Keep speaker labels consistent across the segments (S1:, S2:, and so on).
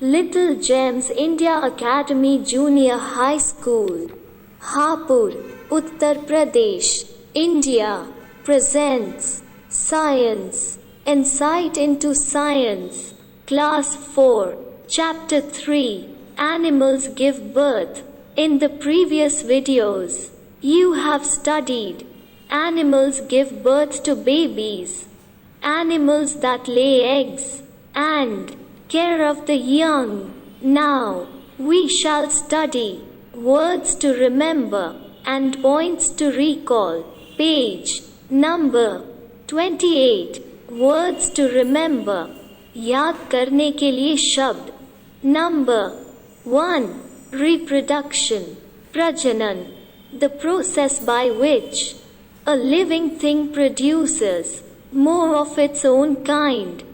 S1: Little Gems India Academy Junior High School, Hapur, Uttar Pradesh, India, presents Science, Insight into Science, Class 4, Chapter 3, Animals Give Birth. In the previous videos, you have studied animals give birth to babies, animals that lay eggs, and care of the young. Now, we shall study words to remember and points to recall. Page number 28. Words to remember. याद करने के लिए शब्द. Number 1. Reproduction. प्रजनन. The process by which a living thing produces more of its own kind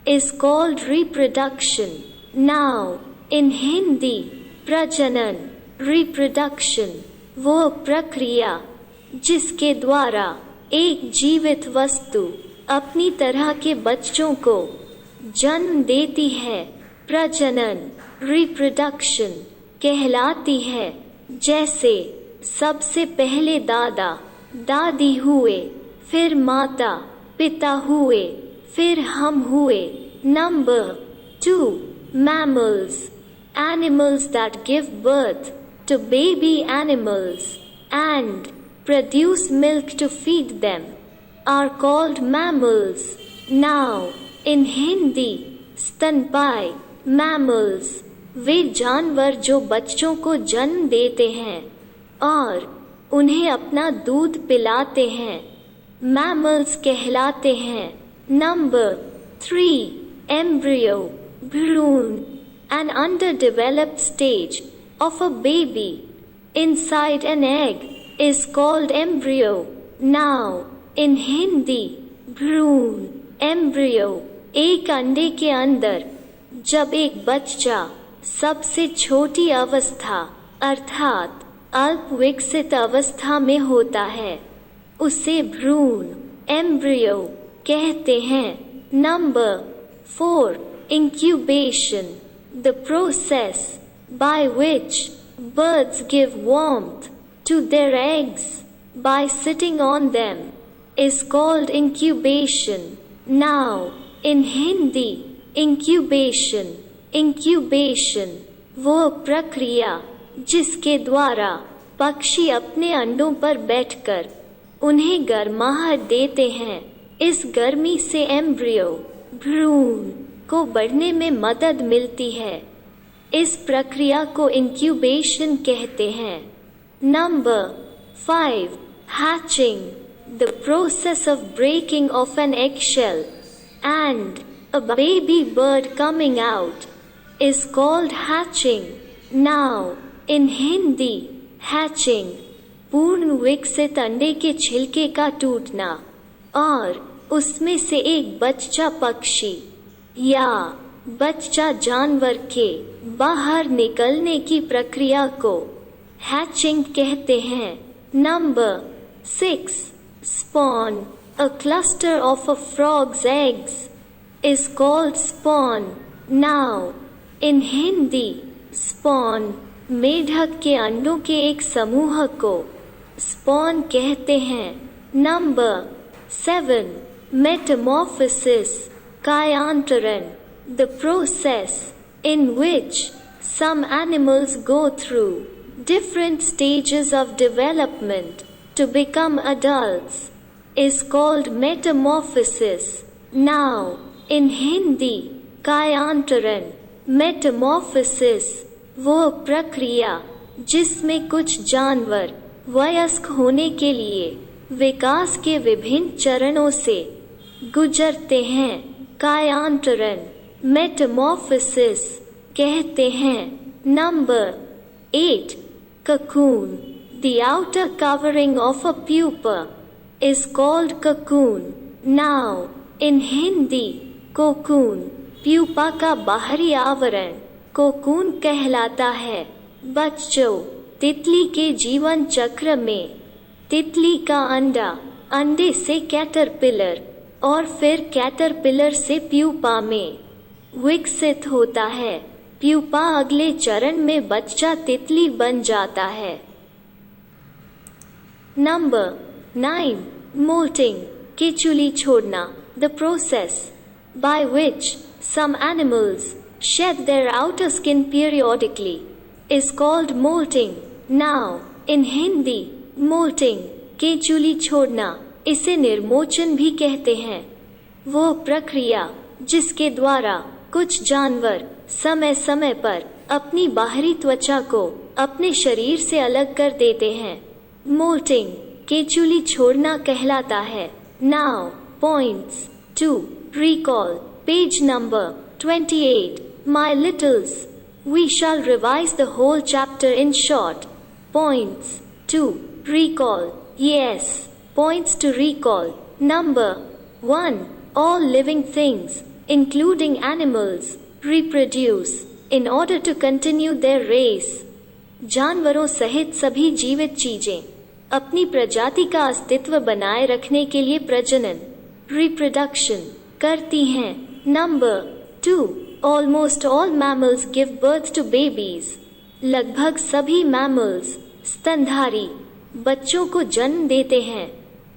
S1: is called reproduction. Now, in Hindi, प्रजनन, reproduction, वो प्रक्रिया जिसके द्वारा एक जीवित वस्तु अपनी तरह के बच्चों को जन्म देती है, प्रजनन, reproduction, कहलाती है. जैसे सबसे पहले दादा दादी हुए, फिर माता पिता हुए, फिर हम हुए. Number 2. Mammals. Animals that give birth to baby animals and produce milk to feed them are called mammals. Now, in Hindi, स्तनपायी, mammals, वे जानवर जो बच्चों को जन्म देते हैं और उन्हें अपना दूध पिलाते हैं, mammals कहलाते हैं. Number 3. Embryo. भ्रूण. An underdeveloped stage of a baby inside an egg is called embryo. Now, in Hindi, भ्रूण, embryo, एक अंडे के अंदर जब एक बच्चा सबसे छोटी अवस्था अर्थात अल्प विकसित अवस्था में होता है, उसे भ्रूण, embryo कहते हैं. Number 4. Incubation. The process by which birds give warmth to their eggs by sitting on them is called incubation. Now, in Hindi, incubation, incubation, वो प्रक्रिया जिसके द्वारा पक्षी अपने अंडों पर बैठकर उन्हें गर्माहट देते हैं, इस गर्मी से एम्ब्रियो, भ्रूण, को बढ़ने में मदद मिलती है. इस प्रक्रिया को इंक्यूबेशन कहते हैं. Number 5. Hatching. The process of breaking of an eggshell and a baby bird coming out is called hatching. Now, in Hindi, hatching, पूर्ण विकसित अंडे के छिलके का टूटना और उसमें से एक बच्चा पक्षी या बच्चा जानवर के बाहर निकलने की प्रक्रिया को हैचिंग कहते हैं. Number 6. Spawn. A cluster of a frog's eggs is called spawn. Now, in Hindi, spawn, मेढक के अंडों के एक समूह को spawn कहते हैं. Number 7. Metamorphosis. कायांतरण. The process in which some animals go through different stages of development to become adults is called metamorphosis. Now, in Hindi, कायांतरण, metamorphosis, वो प्रक्रिया जिसमें कुछ जानवर वयस्क होने के लिए विकास के विभिन्न चरणों से गुजरते हैं, कायांतरण, metamorphosis कहते हैं. Number 8. Cocoon. The outer covering of a pupa is called cocoon. Now, in Hindi, cocoon, pupa का बाहरी आवरण कोकून कहलाता है. बच्चों, तितली के जीवन चक्र में तितली का अंडा, अंडे से कैटरपिलर और फिर कैटरपिलर से प्यूपा में विकसित होता है. प्यूपा अगले चरण में बच्चा तितली बन जाता है। नंबर 9 मोल्टिंग केचुली छोड़ना, the process by which some animals shed their outer skin periodically is called molting. Now, in Hindi, molting केचुली छोड़ना, इसे निर्मोचन भी कहते हैं। वो प्रक्रिया जिसके द्वारा कुछ जानवर समय समय पर अपनी बाहरी त्वचा को अपने शरीर से अलग कर देते हैं, मोल्टिंग केचुली छोड़ना कहलाता है। Now, points to recall, page number 28. My littles, we shall revise the whole chapter in short. Points to recall, yes, points to recall. Number 1. All living things, including animals, reproduce in order to continue their race. जानवरों सहित सभी जीवित चीजें अपनी प्रजाति का अस्तित्व बनाए रखने के लिए प्रजनन reproduction करती हैं। Number 2. Almost all mammals give birth to babies. लगभग सभी mammals स्तनधारी बच्चों को जन्म देते हैं।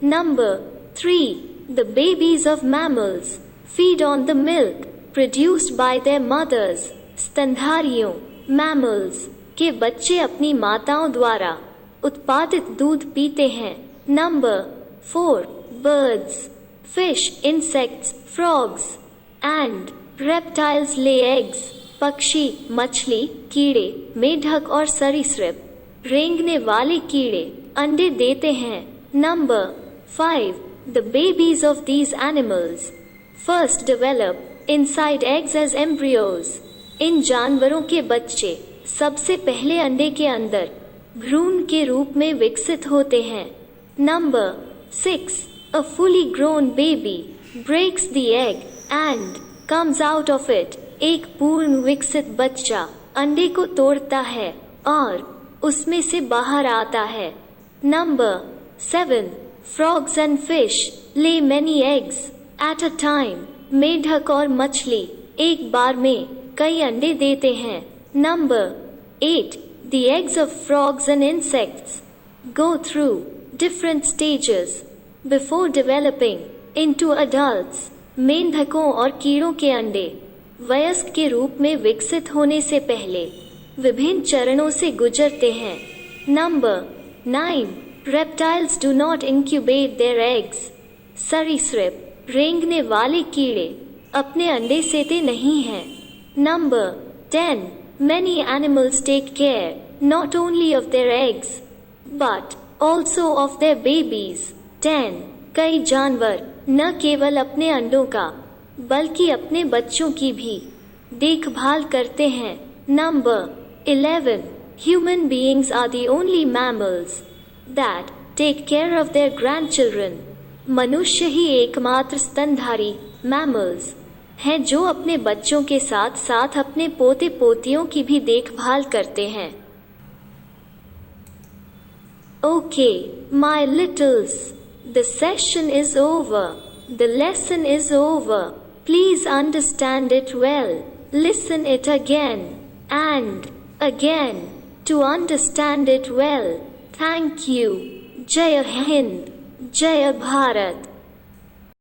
S1: Number 3. The babies of mammals feed on the milk produced by their mothers. स्तनधारियों mammals के बच्चे अपनी माताओं द्वारा उत्पादित दूध पीते हैं। Number 4. Birds, fish, insects, frogs and reptiles lay eggs. पक्षी, मछली, कीड़े, मेढक और सरीसृप रेंगने वाले कीड़े अंडे देते हैं। Number 5. The babies of these animals first develop inside eggs as embryos. इन जानवरों के बच्चे सबसे पहले अंडे के अंदर भ्रूण के रूप में विकसित होते हैं। Number 6. A fully grown baby breaks the egg and comes out of it. एक पूर्ण विकसित बच्चा अंडे को तोड़ता है और उसमें से बाहर आता है। Number 7. Frogs and fish lay many eggs at a time. मेढक और मछली एक बार में कई अंडे देते हैं। Number 8. The eggs of frogs and insects go through different stages before developing into adults. मेंढकों और कीड़ों के अंडे वयस्क के रूप में विकसित होने से पहले विभिन्न चरणों से गुजरते हैं। Number 9. Reptiles do not incubate their eggs. सरीसृप रेंगने वाले कीड़े अपने अंडे सेते नहीं हैं। Number 10. Many animals take care not only of their eggs but also of their babies. 10. कई जानवर न केवल अपने अंडों का बल्कि अपने बच्चों की भी देखभाल करते हैं। Number 11. Human beings are the only mammals that take care of their grandchildren. मनुष्य ही एकमात्र स्तनधारी mammals हैं जो अपने बच्चों के साथ साथ अपने पोते पोतियों की भी देखभाल करते हैं। Okay, my littles. The session is over. The lesson is over. Please understand it well. Listen it again and again to understand it well. Thank you. Jai Hind. Jai Bharat.